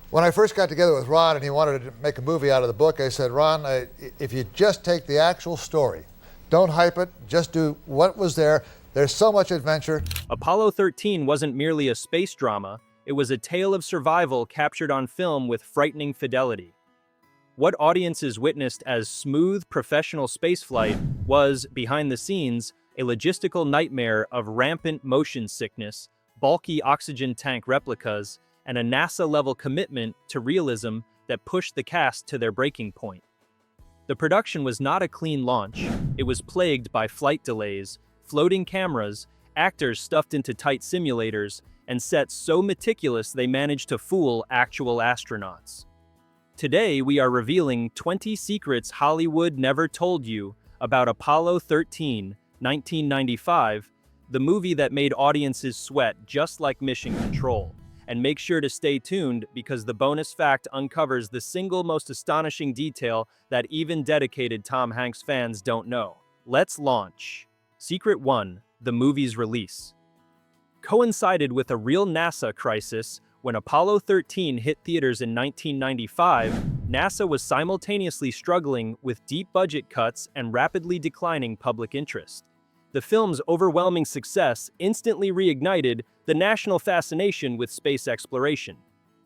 When I first got together with Ron and he wanted to make a movie out of the book, I said, Ron, if you just take the actual story, don't hype it, just do what was there. There's so much adventure. Apollo 13 wasn't merely a space drama, it was a tale of survival captured on film with frightening fidelity. What audiences witnessed as smooth, professional spaceflight was, behind the scenes, a logistical nightmare of rampant motion sickness, bulky oxygen tank replicas, and a NASA-level commitment to realism that pushed the cast to their breaking point. The production was not a clean launch. It was plagued by flight delays, floating cameras, actors stuffed into tight simulators, and sets so meticulous they managed to fool actual astronauts. Today, we are revealing 20 secrets Hollywood never told you about Apollo 13, 1995, the movie that made audiences sweat just like Mission Control. And make sure to stay tuned because the bonus fact uncovers the single most astonishing detail that even dedicated Tom Hanks fans don't know. Let's launch. Secret 1, the movie's release. Coincided with a real NASA crisis, when Apollo 13 hit theaters in 1995, NASA was simultaneously struggling with deep budget cuts and rapidly declining public interest. The film's overwhelming success instantly reignited the national fascination with space exploration.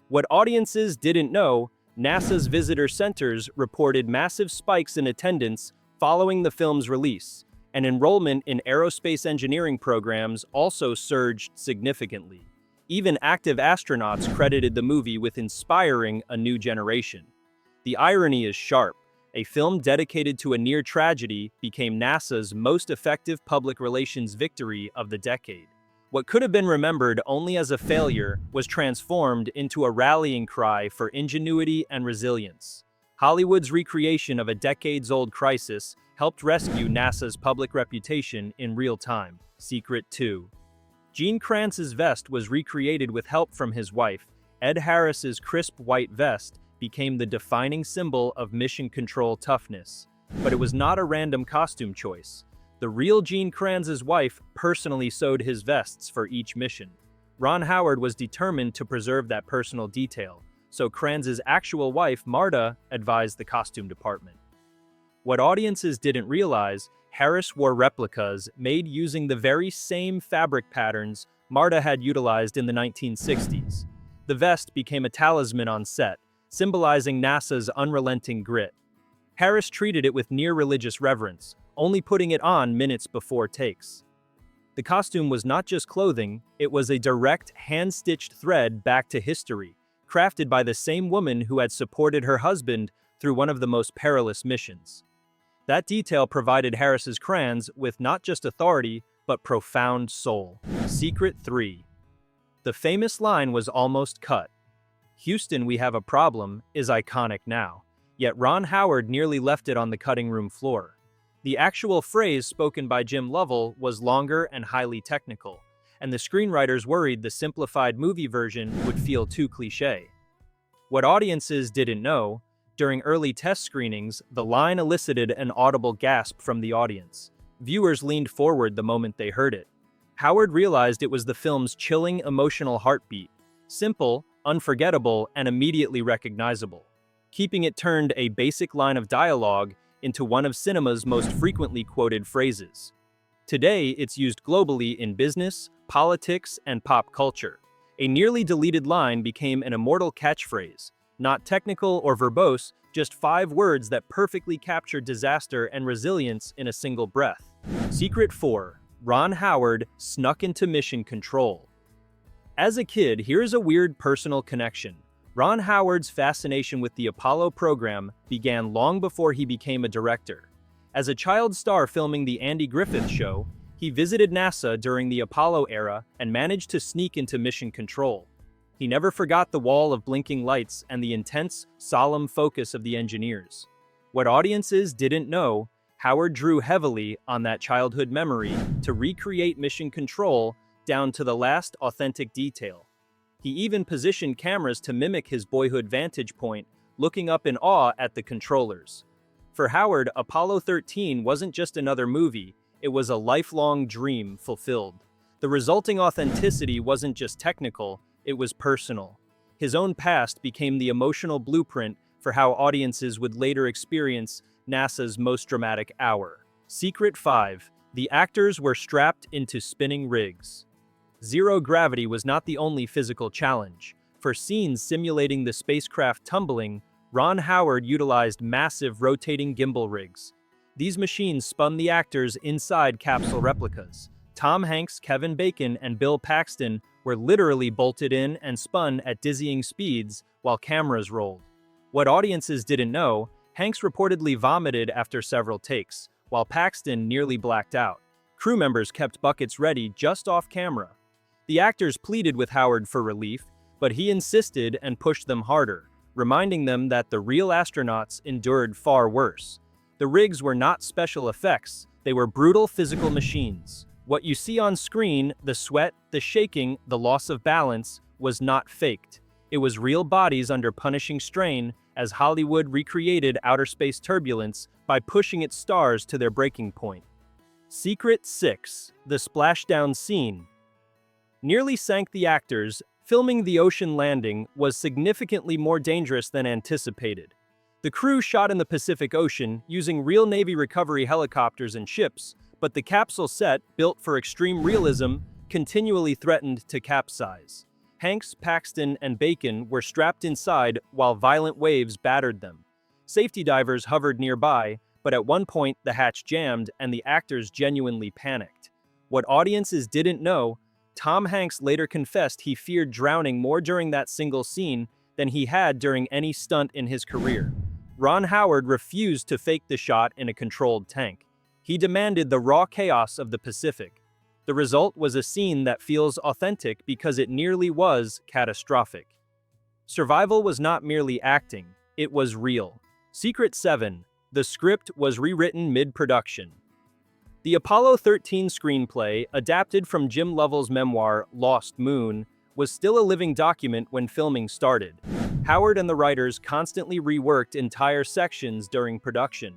What audiences didn't know, NASA's visitor centers reported massive spikes in attendance following the film's release, and enrollment in aerospace engineering programs also surged significantly. Even active astronauts credited the movie with inspiring a new generation. The irony is sharp. A film dedicated to a near tragedy became NASA's most effective public relations victory of the decade. What could have been remembered only as a failure was transformed into a rallying cry for ingenuity and resilience. Hollywood's recreation of a decades-old crisis helped rescue NASA's public reputation in real time. Secret 2. Gene Kranz's vest was recreated with help from his wife. Ed Harris's crisp white vest became the defining symbol of mission control toughness. But it was not a random costume choice. The real Gene Kranz's wife personally sewed his vests for each mission. Ron Howard was determined to preserve that personal detail, so Kranz's actual wife, Marta, advised the costume department. What audiences didn't realize, Harris wore replicas made using the very same fabric patterns Marta had utilized in the 1960s. The vest became a talisman on set, symbolizing NASA's unrelenting grit. Harris treated it with near-religious reverence, only putting it on minutes before takes. The costume was not just clothing, it was a direct, hand-stitched thread back to history, crafted by the same woman who had supported her husband through one of the most perilous missions. That detail provided Harris's Kranz with not just authority, but profound soul. Secret 3. The famous line was almost cut. "Houston, we have a problem," is iconic now, yet Ron Howard nearly left it on the cutting room floor. The actual phrase spoken by Jim Lovell was longer and highly technical, and the screenwriters worried the simplified movie version would feel too cliché. What audiences didn't know, during early test screenings, the line elicited an audible gasp from the audience. Viewers leaned forward the moment they heard it. Howard realized it was the film's chilling emotional heartbeat, simple, unforgettable, and immediately recognizable, keeping it turned a basic line of dialogue into one of cinema's most frequently quoted phrases. Today, it's used globally in business, politics, and pop culture. A nearly deleted line became an immortal catchphrase, not technical or verbose, just 5 words that perfectly captured disaster and resilience in a single breath. Secret 4. Ron Howard snuck into mission control. As a kid, here's a weird personal connection. Ron Howard's fascination with the Apollo program began long before he became a director. As a child star filming The Andy Griffith Show, he visited NASA during the Apollo era and managed to sneak into mission control. He never forgot the wall of blinking lights and the intense, solemn focus of the engineers. What audiences didn't know, Howard drew heavily on that childhood memory to recreate mission control down to the last authentic detail. He even positioned cameras to mimic his boyhood vantage point, looking up in awe at the controllers. For Howard, Apollo 13 wasn't just another movie, it was a lifelong dream fulfilled. The resulting authenticity wasn't just technical, it was personal. His own past became the emotional blueprint for how audiences would later experience NASA's most dramatic hour. Secret 5. The actors were strapped into spinning rigs. Zero gravity was not the only physical challenge. For scenes simulating the spacecraft tumbling, Ron Howard utilized massive rotating gimbal rigs. These machines spun the actors inside capsule replicas. Tom Hanks, Kevin Bacon, and Bill Paxton were literally bolted in and spun at dizzying speeds while cameras rolled. What audiences didn't know, Hanks reportedly vomited after several takes, while Paxton nearly blacked out. Crew members kept buckets ready just off camera. The actors pleaded with Howard for relief, but he insisted and pushed them harder, reminding them that the real astronauts endured far worse. The rigs were not special effects, they were brutal physical machines. What you see on screen, the sweat, the shaking, the loss of balance, was not faked. It was real bodies under punishing strain as Hollywood recreated outer space turbulence by pushing its stars to their breaking point. Secret 6. The splashdown scene. Nearly sank the actors. Filming the ocean landing was significantly more dangerous than anticipated. The crew shot in the Pacific Ocean using real Navy recovery helicopters and ships, but the capsule set, built for extreme realism, continually threatened to capsize. Hanks, Paxton, and Bacon were strapped inside while violent waves battered them. Safety divers hovered nearby, but at one point the hatch jammed and the actors genuinely panicked. What audiences didn't know, Tom Hanks later confessed he feared drowning more during that single scene than he had during any stunt in his career. Ron Howard refused to fake the shot in a controlled tank. He demanded the raw chaos of the Pacific. The result was a scene that feels authentic because it nearly was catastrophic. Survival was not merely acting, it was real. Secret 7. The script was rewritten mid-production. The Apollo 13 screenplay, adapted from Jim Lovell's memoir, Lost Moon, was still a living document when filming started. Howard and the writers constantly reworked entire sections during production.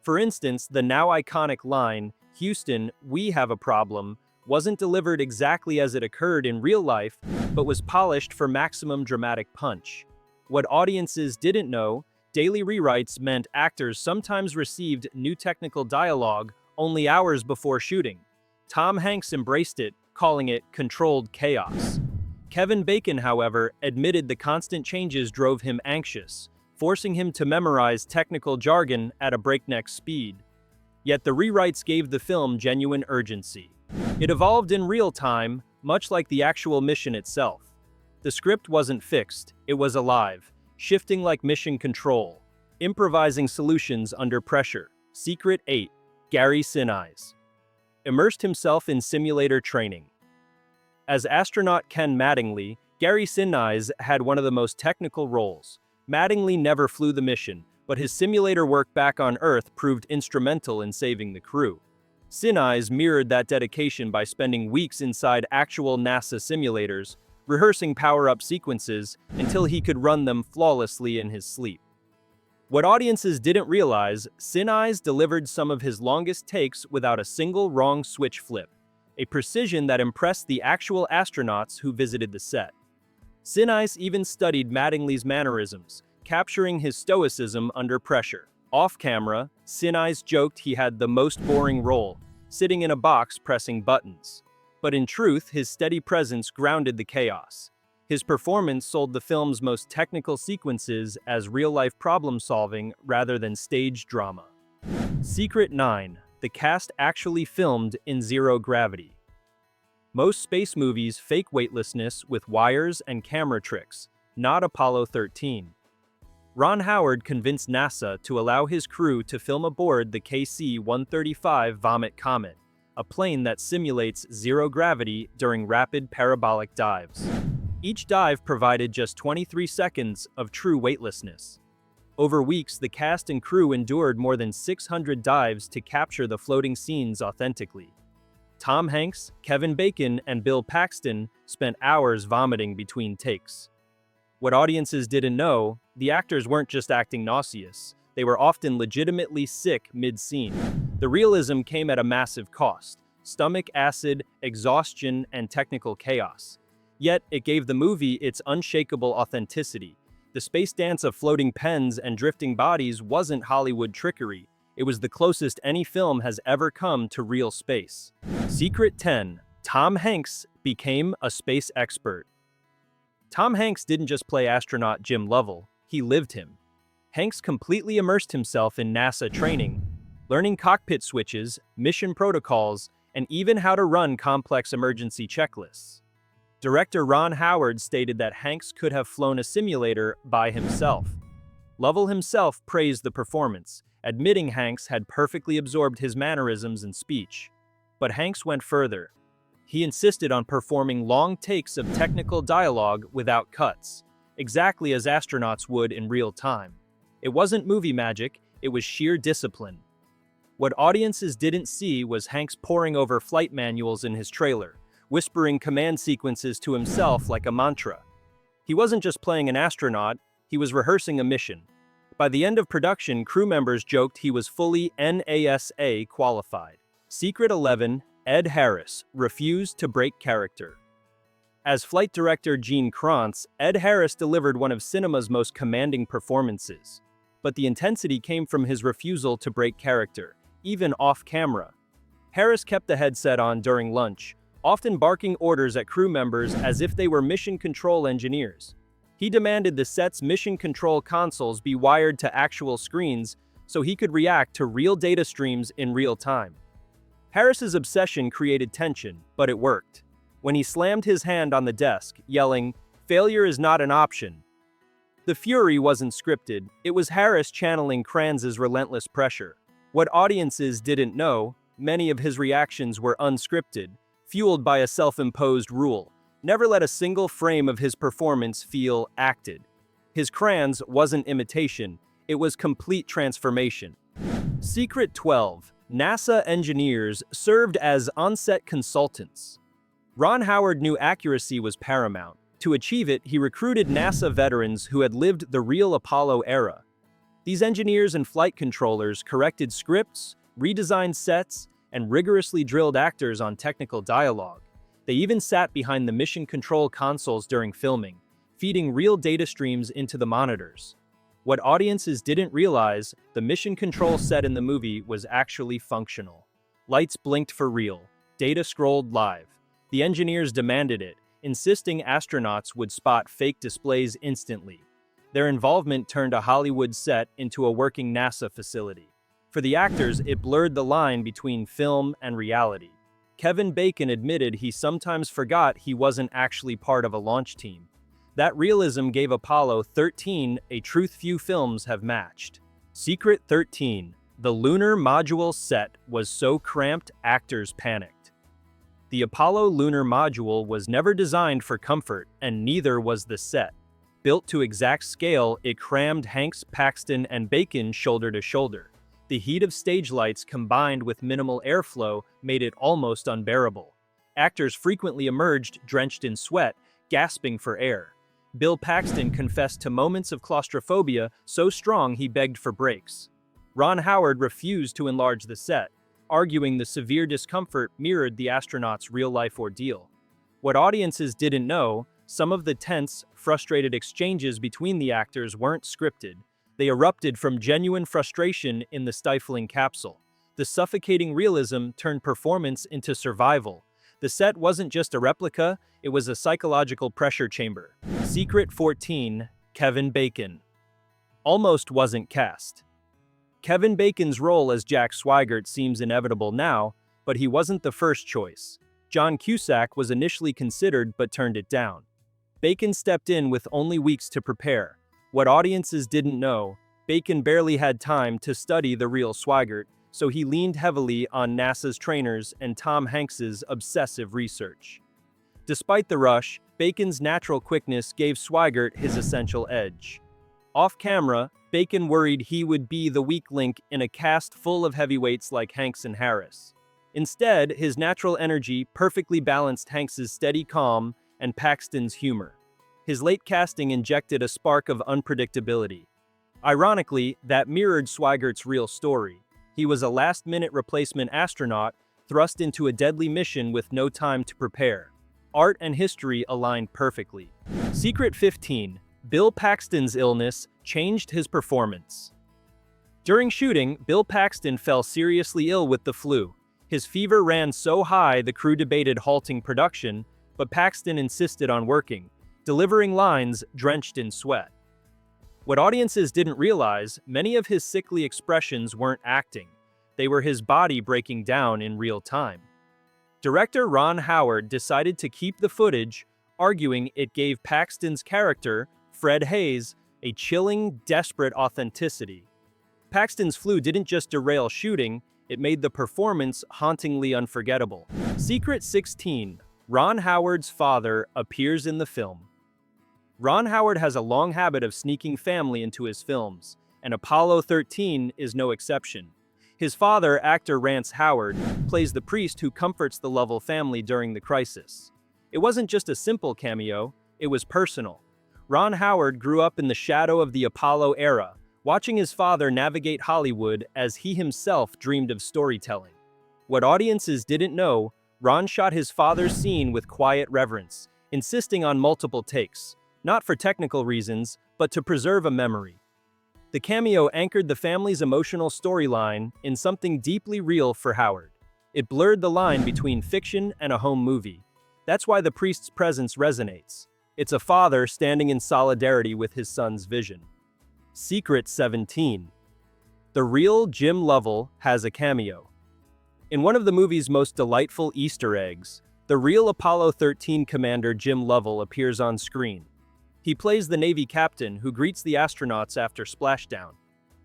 For instance, the now iconic line, "Houston, we have a problem," wasn't delivered exactly as it occurred in real life, but was polished for maximum dramatic punch. What audiences didn't know, daily rewrites meant actors sometimes received new technical dialogue only hours before shooting. Tom Hanks embraced it, calling it controlled chaos. Kevin Bacon, however, admitted the constant changes drove him anxious, forcing him to memorize technical jargon at a breakneck speed. Yet the rewrites gave the film genuine urgency. It evolved in real time, much like the actual mission itself. The script wasn't fixed, it was alive, shifting like mission control, improvising solutions under pressure. Secret 8. Gary Sinise immersed himself in simulator training. As astronaut Ken Mattingly, Gary Sinise had one of the most technical roles. Mattingly never flew the mission, but his simulator work back on Earth proved instrumental in saving the crew. Sinise mirrored that dedication by spending weeks inside actual NASA simulators, rehearsing power-up sequences until he could run them flawlessly in his sleep. What audiences didn't realize, Sinise delivered some of his longest takes without a single wrong switch flip, a precision that impressed the actual astronauts who visited the set. Sinise even studied Mattingly's mannerisms, capturing his stoicism under pressure. Off-camera, Sinise joked he had the most boring role, sitting in a box pressing buttons. But in truth, his steady presence grounded the chaos. His performance sold the film's most technical sequences as real-life problem-solving rather than stage drama. Secret 9. The cast actually filmed in zero gravity. Most space movies fake weightlessness with wires and camera tricks, not Apollo 13. Ron Howard convinced NASA to allow his crew to film aboard the KC-135 Vomit Comet, a plane that simulates zero gravity during rapid parabolic dives. Each dive provided just 23 seconds of true weightlessness. Over weeks, the cast and crew endured more than 600 dives to capture the floating scenes authentically. Tom Hanks, Kevin Bacon, and Bill Paxton spent hours vomiting between takes. What audiences didn't know, the actors weren't just acting nauseous, they were often legitimately sick mid-scene. The realism came at a massive cost: stomach acid, exhaustion, and technical chaos. Yet, it gave the movie its unshakable authenticity. The space dance of floating pens and drifting bodies wasn't Hollywood trickery. It was the closest any film has ever come to real space. Secret 10. Tom Hanks became a space expert. Tom Hanks didn't just play astronaut Jim Lovell, he lived him. Hanks completely immersed himself in NASA training, learning cockpit switches, mission protocols, and even how to run complex emergency checklists. Director Ron Howard stated that Hanks could have flown a simulator by himself. Lovell himself praised the performance, admitting Hanks had perfectly absorbed his mannerisms and speech. But Hanks went further. He insisted on performing long takes of technical dialogue without cuts, exactly as astronauts would in real time. It wasn't movie magic, it was sheer discipline. What audiences didn't see was Hanks poring over flight manuals in his trailer, whispering command sequences to himself like a mantra. He wasn't just playing an astronaut, he was rehearsing a mission. By the end of production, crew members joked he was fully NASA qualified. Secret 11. Ed Harris refused to break character. As flight director Gene Kranz, Ed Harris delivered one of cinema's most commanding performances. But the intensity came from his refusal to break character, even off-camera. Harris kept the headset on during lunch, often barking orders at crew members as if they were mission control engineers. He demanded the set's mission control consoles be wired to actual screens so he could react to real data streams in real time. Harris's obsession created tension, but it worked. When he slammed his hand on the desk, yelling, "Failure is not an option," the fury wasn't scripted, it was Harris channeling Kranz's relentless pressure. What audiences didn't know, many of his reactions were unscripted, fueled by a self-imposed rule: never let a single frame of his performance feel acted. His Kranz wasn't imitation, it was complete transformation. Secret 12. NASA engineers served as on-set consultants. Ron Howard knew accuracy was paramount. To achieve it, he recruited NASA veterans who had lived the real Apollo era. These engineers and flight controllers corrected scripts, redesigned sets, and rigorously drilled actors on technical dialogue. They even sat behind the mission control consoles during filming, feeding real data streams into the monitors. What audiences didn't realize, the mission control set in the movie was actually functional. Lights blinked for real, data scrolled live. The engineers demanded it, insisting astronauts would spot fake displays instantly. Their involvement turned a Hollywood set into a working NASA facility. For the actors, it blurred the line between film and reality. Kevin Bacon admitted he sometimes forgot he wasn't actually part of a launch team. That realism gave Apollo 13 a truth few films have matched. Secret 13. The lunar module set was so cramped actors panicked. The Apollo lunar module was never designed for comfort, and neither was the set. Built to exact scale, it crammed Hanks, Paxton, and Bacon shoulder to shoulder. The heat of stage lights combined with minimal airflow made it almost unbearable. Actors frequently emerged drenched in sweat, gasping for air. Bill Paxton confessed to moments of claustrophobia so strong he begged for breaks. Ron Howard refused to enlarge the set, arguing the severe discomfort mirrored the astronauts' real-life ordeal. What audiences didn't know, some of the tense, frustrated exchanges between the actors weren't scripted. They erupted from genuine frustration in the stifling capsule. The suffocating realism turned performance into survival. The set wasn't just a replica, it was a psychological pressure chamber. Secret 14. Kevin Bacon almost wasn't cast. Kevin Bacon's role as Jack Swigert seems inevitable now, but he wasn't the first choice. John Cusack was initially considered but turned it down. Bacon stepped in with only weeks to prepare. What audiences didn't know, Bacon barely had time to study the real Swigert, so he leaned heavily on NASA's trainers and Tom Hanks's obsessive research. Despite the rush, Bacon's natural quickness gave Swigert his essential edge. Off-camera, Bacon worried he would be the weak link in a cast full of heavyweights like Hanks and Harris. Instead, his natural energy perfectly balanced Hanks's steady calm and Paxton's humor. His late casting injected a spark of unpredictability. Ironically, that mirrored Swigert's real story. He was a last-minute replacement astronaut thrust into a deadly mission with no time to prepare. Art and history aligned perfectly. Secret 15. Bill Paxton's illness changed his performance. During shooting, Bill Paxton fell seriously ill with the flu. His fever ran so high the crew debated halting production, but Paxton insisted on working, delivering lines drenched in sweat. What audiences didn't realize, many of his sickly expressions weren't acting. They were his body breaking down in real time. Director Ron Howard decided to keep the footage, arguing it gave Paxton's character, Fred Haise, a chilling, desperate authenticity. Paxton's flu didn't just derail shooting, it made the performance hauntingly unforgettable. Secret 16. Ron Howard's father appears in the film. Ron Howard has a long habit of sneaking family into his films, and Apollo 13 is no exception. His father, actor Rance Howard, plays the priest who comforts the Lovell family during the crisis. It wasn't just a simple cameo, it was personal. Ron Howard grew up in the shadow of the Apollo era, watching his father navigate Hollywood as he himself dreamed of storytelling. What audiences didn't know, Ron shot his father's scene with quiet reverence, insisting on multiple takes, not for technical reasons, but to preserve a memory. The cameo anchored the family's emotional storyline in something deeply real for Howard. It blurred the line between fiction and a home movie. That's why the priest's presence resonates. It's a father standing in solidarity with his son's vision. Secret 17. The real Jim Lovell has a cameo. In one of the movie's most delightful Easter eggs, the real Apollo 13 commander Jim Lovell appears on screen. He plays the Navy captain who greets the astronauts after splashdown.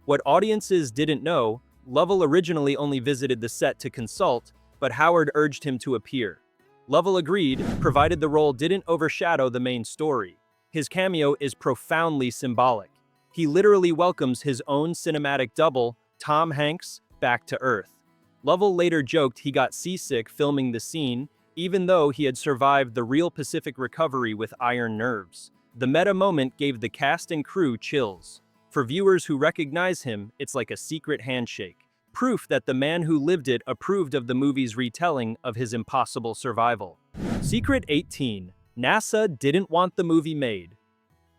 What audiences didn't know, Lovell originally only visited the set to consult, but Howard urged him to appear. Lovell agreed, provided the role didn't overshadow the main story. His cameo is profoundly symbolic. He literally welcomes his own cinematic double, Tom Hanks, back to Earth. Lovell later joked he got seasick filming the scene, even though he had survived the real Pacific recovery with iron nerves. The meta moment gave the cast and crew chills. For viewers who recognize him, it's like a secret handshake, proof that the man who lived it approved of the movie's retelling of his impossible survival. Secret 18. NASA didn't want the movie made.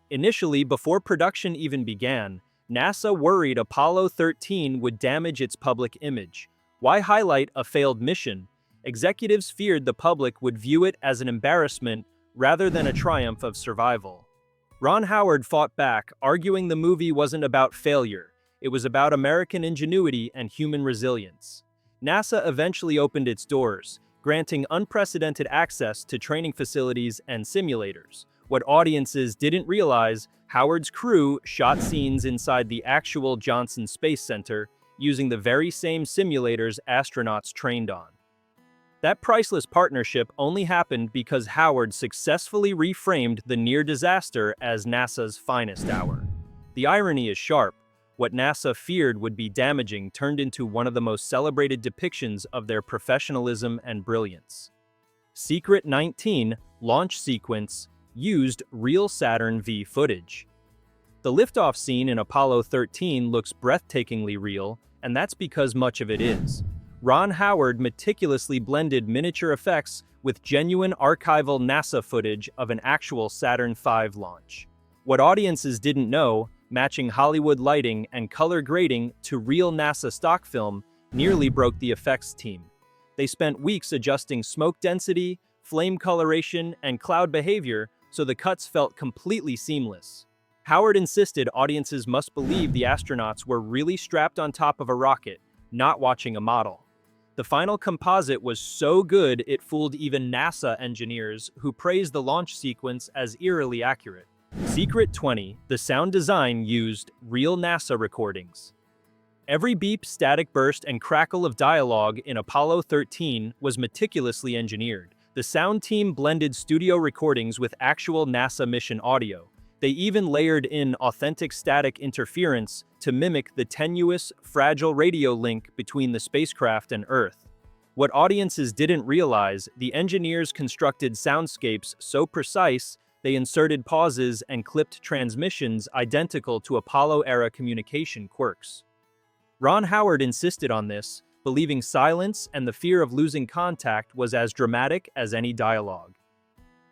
Initially, before production even began, NASA worried Apollo 13 would damage its public image. Why highlight a failed mission? Executives feared the public would view it as an embarrassment rather than a triumph of survival. Ron Howard fought back, arguing the movie wasn't about failure, it was about American ingenuity and human resilience. NASA eventually opened its doors, granting unprecedented access to training facilities and simulators. What audiences didn't realize, Howard's crew shot scenes inside the actual Johnson Space Center, using the very same simulators astronauts trained on. That priceless partnership only happened because Howard successfully reframed the near disaster as NASA's finest hour. The irony is sharp. What NASA feared would be damaging turned into one of the most celebrated depictions of their professionalism and brilliance. Secret 19. Launch sequence used real Saturn V footage. The liftoff scene in Apollo 13 looks breathtakingly real, and that's because much of it is. Ron Howard meticulously blended miniature effects with genuine archival NASA footage of an actual Saturn V launch. What audiences didn't know, matching Hollywood lighting and color grading to real NASA stock film, nearly broke the effects team. They spent weeks adjusting smoke density, flame coloration, and cloud behavior so the cuts felt completely seamless. Howard insisted audiences must believe the astronauts were really strapped on top of a rocket, not watching a model. The final composite was so good it fooled even NASA engineers who praised the launch sequence as eerily accurate. Secret 20. The sound design used real NASA recordings. Every beep, static burst, and crackle of dialogue in Apollo 13 was meticulously engineered. The sound team blended studio recordings with actual NASA mission audio. They even layered in authentic static interference to mimic the tenuous, fragile radio link between the spacecraft and Earth. What audiences didn't realize, the engineers constructed soundscapes so precise they inserted pauses and clipped transmissions identical to Apollo-era communication quirks. Ron Howard insisted on this, believing silence and the fear of losing contact was as dramatic as any dialogue.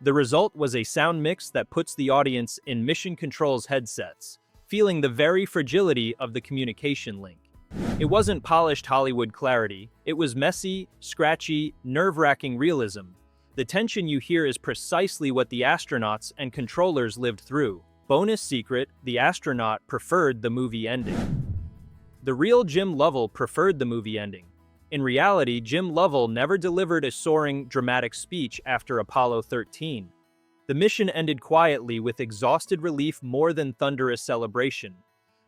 The result was a sound mix that puts the audience in Mission Control's headsets, feeling the very fragility of the communication link. It wasn't polished Hollywood clarity, it was messy, scratchy, nerve-wracking realism. The tension you hear is precisely what the astronauts and controllers lived through. Bonus secret, the astronaut preferred the movie ending. The real Jim Lovell preferred the movie ending. In reality, Jim Lovell never delivered a soaring, dramatic speech after Apollo 13. The mission ended quietly with exhausted relief more than thunderous celebration.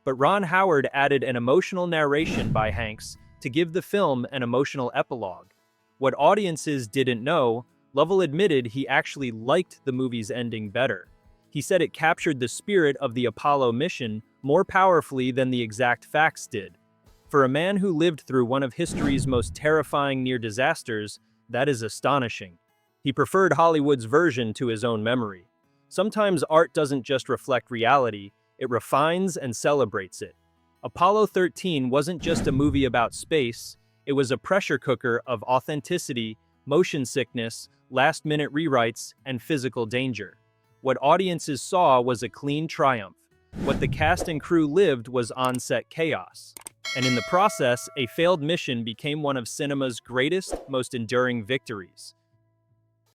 But Ron Howard added an emotional narration by Hanks to give the film an emotional epilogue. What audiences didn't know, Lovell admitted he actually liked the movie's ending better. He said it captured the spirit of the Apollo mission more powerfully than the exact facts did. For a man who lived through one of history's most terrifying near disasters, that is astonishing. He preferred Hollywood's version to his own memory. Sometimes art doesn't just reflect reality, it refines and celebrates it. Apollo 13 wasn't just a movie about space, it was a pressure cooker of authenticity, motion sickness, last-minute rewrites, and physical danger. What audiences saw was a clean triumph. What the cast and crew lived was on-set chaos. And in the process, a failed mission became one of cinema's greatest, most enduring victories.